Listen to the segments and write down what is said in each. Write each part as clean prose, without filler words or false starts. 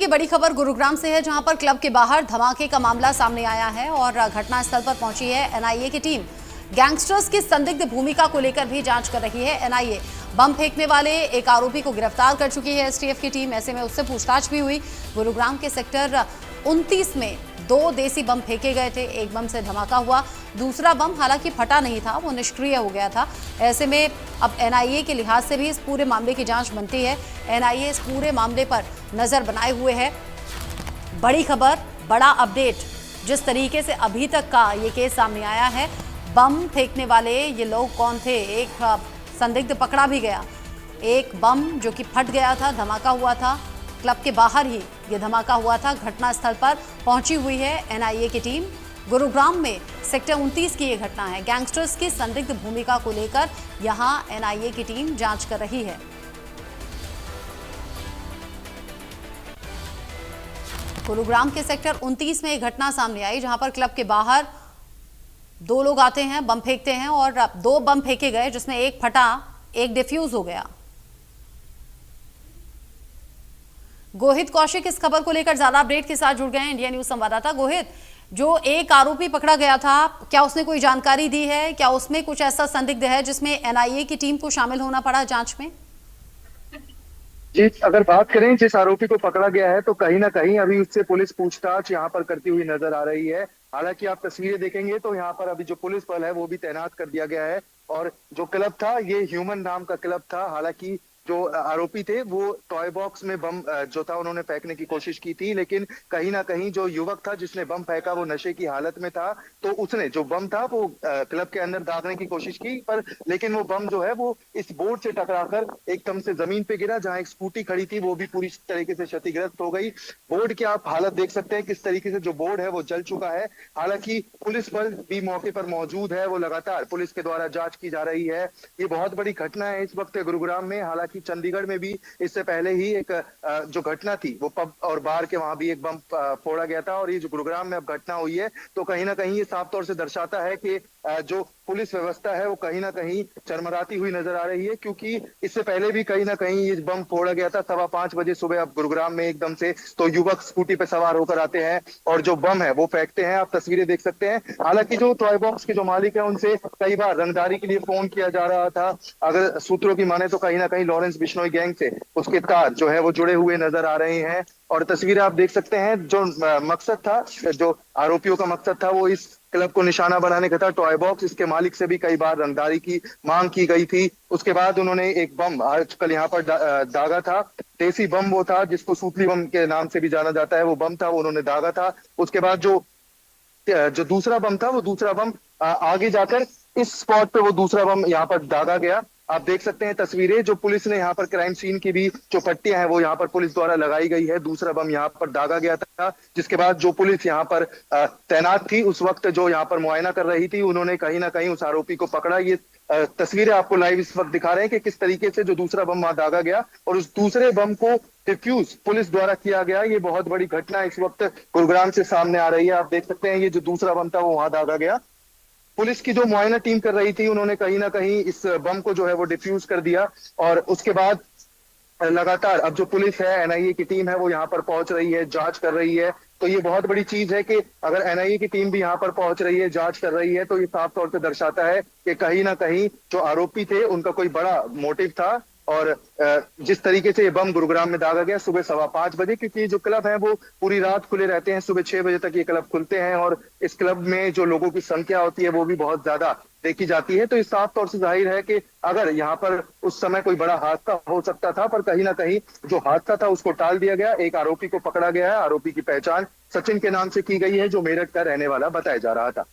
ये बड़ी खबर गुरुग्राम से है, जहां पर क्लब के बाहर धमाके का मामला सामने आया है और घटनास्थल पर पहुंची है एनआईए की टीम। गैंगस्टर्स की संदिग्ध भूमिका को लेकर भी जांच कर रही है एनआईए। बम फेंकने वाले एक आरोपी को गिरफ्तार कर चुकी है एसटीएफ की टीम। ऐसे में उससे पूछताछ भी हुई। गुरुग्राम के सेक्टर 29 में 2 देसी बम फेंके गए थे। एक बम से धमाका हुआ, दूसरा बम हालांकि फटा नहीं था, वो निष्क्रिय हो गया था। ऐसे में अब एनआईए के लिहाज से भी इस पूरे मामले की जांच बनती है। एनआईए इस पूरे मामले पर नजर बनाए हुए है। बड़ी खबर, बड़ा अपडेट, जिस तरीके से अभी तक का ये केस सामने आया है। बम फेंकने वाले ये लोग कौन थे? एक संदिग्ध पकड़ा भी गया। एक बम जो कि फट गया था, धमाका हुआ था, क्लब के बाहर ही ये धमाका हुआ था। घटनास्थल पर पहुंची हुई है एनआईए की टीम। गुरुग्राम में सेक्टर 29 की ये घटना है। गैंगस्टर्स की संदिग्ध भूमिका को लेकर यहां एनआईए की टीम जांच कर रही है। गुरुग्राम के सेक्टर 29 में एक घटना सामने आई, जहां पर क्लब के बाहर 2 लोग आते हैं, बम फेंकते हैं और 2 बम फेंके गए, जिसमें एक फटा, एक डिफ्यूज हो गया। गोहित कौशिक इस खबर को लेकर ज्यादा अपडेट के साथ जुड़ गए हैं, इंडिया न्यूज संवाददाता। गोहित, जो एक आरोपी पकड़ा गया था, क्या उसने कोई जानकारी दी है? क्या उसमें कुछ ऐसा संदिग्ध है जिसमें एनआईए की टीम को शामिल होना पड़ा जांच में? जी, अगर बात करें जिस आरोपी को पकड़ा गया है तो कहीं ना कहीं अभी उससे पुलिस पूछताछ यहाँ पर करती हुई नजर आ रही है। हालांकि आप तस्वीरें देखेंगे तो यहाँ पर अभी जो पुलिस बल है वो भी तैनात कर दिया गया है। और जो क्लब था ये ह्यूमन नाम का क्लब था। हालांकि जो आरोपी थे वो टॉय बॉक्स में बम जो था उन्होंने फेंकने की कोशिश की थी, लेकिन कहीं ना कहीं जो युवक था जिसने बम फेंका वो नशे की हालत में था, तो उसने जो बम था वो क्लब के अंदर दागने की कोशिश की, पर लेकिन वो बम जो है वो इस बोर्ड से टकराकर एकदम से जमीन पे गिरा। जहां एक स्कूटी खड़ी थी वो भी पूरी तरीके से क्षतिग्रस्त हो गई। बोर्ड की आप हालत देख सकते हैं किस तरीके से जो बोर्ड है वो जल चुका है। हालांकि पुलिस बल भी मौके पर मौजूद है, वो लगातार पुलिस के द्वारा जांच की जा रही है। ये बहुत बड़ी घटना है इस वक्त गुरुग्राम में। हालांकि चंडीगढ़ में भी इससे पहले ही एक जो घटना थी वो पब और बार के वहां भी एक बम फोड़ा गया था, और ये जो गुरुग्राम में अब घटना हुई है तो कहीं ना कहीं ये साफ तौर से दर्शाता है कि जो पुलिस व्यवस्था है वो कहीं ना कहीं चरमराती हुई नजर आ रही है, क्योंकि इससे पहले भी कहीं ना कहीं ये बम फोड़ा गया था 5:15 बजे सुबह। अब गुरुग्राम में एकदम से तो युवक स्कूटी पे सवार होकर आते हैं और जो बम है वो फेंकते हैं। आप तस्वीरें देख सकते हैं। हालांकि जो टॉय बॉक्स के जो मालिक है उनसे कई बार रंगदारी के लिए फोन किया जा रहा था। अगर सूत्रों की माने तो कहीं ना कहीं लॉरेंस बिश्नोई गैंग से उसके तार जो है वो जुड़े हुए नजर आ रहे हैं। और तस्वीरें आप देख सकते हैं। जो मकसद था, जो आरोपियों का मकसद था वो इस क्लब को निशाना बनाने का था, टॉय बॉक्स। इसके मालिक से भी कई बार रंगदारी की मांग की गई थी। उसके बाद उन्होंने एक बम आजकल यहाँ पर दागा था। देसी बम वो था जिसको सूतली बम के नाम से भी जाना जाता है, वो बम था, वो उन्होंने दागा था। उसके बाद जो जो दूसरा बम था वो दूसरा बम आगे जाकर इस स्पॉट पे वो दूसरा बम यहाँ पर दागा गया। आप देख सकते हैं तस्वीरें। जो पुलिस ने यहाँ पर क्राइम सीन की भी जो पट्टियां हैं वो यहाँ पर पुलिस द्वारा लगाई गई है। दूसरा बम यहाँ पर दागा गया था, जिसके बाद जो पुलिस यहाँ पर तैनात थी उस वक्त जो यहाँ पर मुआयना कर रही थी, उन्होंने कहीं ना कहीं उस आरोपी को पकड़ा। ये तस्वीरें आपको लाइव इस वक्त दिखा रहे हैं कि किस तरीके से जो दूसरा बम वहां दागा गया और उस दूसरे बम को डिफ्यूज पुलिस द्वारा किया गया। ये बहुत बड़ी घटना इस वक्त गुरुग्राम से सामने आ रही है। आप देख सकते हैं ये जो दूसरा बम था वो वहां दागा गया। पुलिस की जो मुआयना टीम कर रही थी उन्होंने कहीं ना कहीं इस बम को जो है वो डिफ्यूज कर दिया। और उसके बाद लगातार अब जो पुलिस है, एनआईए की टीम है, वो यहाँ पर पहुंच रही है, जांच कर रही है। तो ये बहुत बड़ी चीज है कि अगर एनआईए की टीम भी यहाँ पर पहुंच रही है, जांच कर रही है, तो ये साफ तौर से दर्शाता है कि कहीं ना कहीं जो आरोपी थे उनका कोई बड़ा मोटिव था। और जिस तरीके से ये बम गुरुग्राम में दागा गया सुबह 5:15 बजे, क्योंकि जो क्लब है वो पूरी रात खुले रहते हैं, सुबह 6 बजे तक ये क्लब खुलते हैं और इस क्लब में जो लोगों की संख्या होती है वो भी बहुत ज्यादा देखी जाती है। तो इस साफ तौर से जाहिर है कि अगर यहाँ पर उस समय कोई बड़ा हादसा हो सकता था, पर कहीं ना कहीं जो हादसा था उसको टाल दिया गया। एक आरोपी को पकड़ा गया है। आरोपी की पहचान सचिन के नाम से की गई है, जो मेरठ का रहने वाला बताया जा रहा था।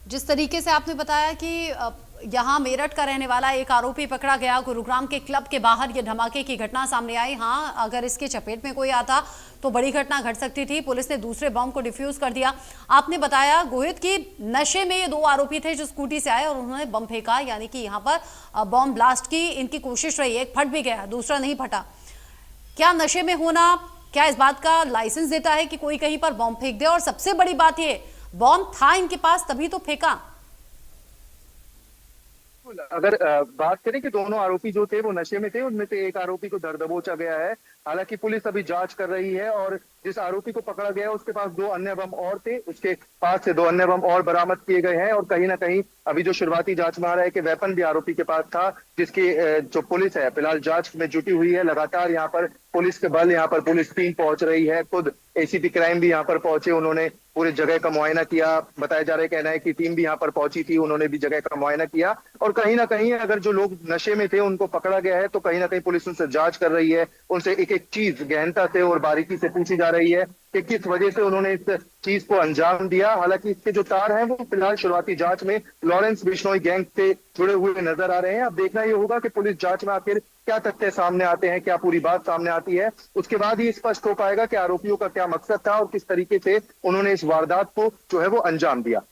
जिस तरीके से आपने बताया कि यहाँ मेरठ का रहने वाला एक आरोपी पकड़ा गया, गुरुग्राम के क्लब के बाहर ये धमाके की घटना सामने आई। हाँ, अगर इसके चपेट में कोई आता तो बड़ी घटना घट सकती थी। पुलिस ने दूसरे बम को डिफ्यूज कर दिया। आपने बताया गोहित कि नशे में ये 2 आरोपी थे जो स्कूटी से आए और उन्होंने बम फेंका, यानी कि यहाँ पर बम ब्लास्ट की इनकी कोशिश रही। एक फट भी गया, दूसरा नहीं फटा। क्या नशे में होना क्या इस बात का लाइसेंस देता है कि कोई कहीं पर बम फेंक दे? और सबसे बड़ी बात ये, बॉम्ब था इनके पास तभी तो फेंका। बिल्कुल, अगर बात करें कि दोनों आरोपी जो थे वो नशे में थे, उनमें से एक आरोपी को धर दबोचा गया है। हालांकि पुलिस अभी जांच कर रही है और जिस आरोपी को पकड़ा गया है उसके पास 2 अन्य बम और थे, उसके पास से 2 अन्य बम और बरामद किए गए हैं और कहीं ना कहीं अभी जो शुरुआती जांच में आ रहा है कि वेपन भी आरोपी के पास था, जिसकी जो पुलिस है फिलहाल जांच में जुटी हुई है। लगातार यहाँ पर पुलिस के बल, यहाँ पर पुलिस टीम पहुंच रही है, खुद एसीपी क्राइम भी यहाँ पर पहुंचे, उन्होंने पूरे जगह का मुआयना किया। बताया जा रहा है कि एनआईए की टीम भी यहाँ पर पहुंची थी, उन्होंने भी जगह का मुआयना किया और कहीं ना कहीं अगर जो लोग नशे में थे उनको पकड़ा गया है तो कहीं ना कहीं पुलिस उनसे जांच कर रही है, उनसे एक एक चीज गहनता से और बारीकी से पूछी जा रही है कि किस वजह से उन्होंने इस चीज को अंजाम दिया। हालांकि इसके जो तार हैं वो फिलहाल शुरुआती जांच में लॉरेंस बिश्नोई गैंग से जुड़े हुए नजर आ रहे हैं। अब देखना ये होगा कि पुलिस जांच में आखिर क्या तथ्य सामने आते हैं, क्या पूरी बात सामने आती है, उसके बाद ही स्पष्ट हो पाएगा कि आरोपियों का क्या मकसद था और किस तरीके से उन्होंने इस वारदात को जो है वो अंजाम दिया।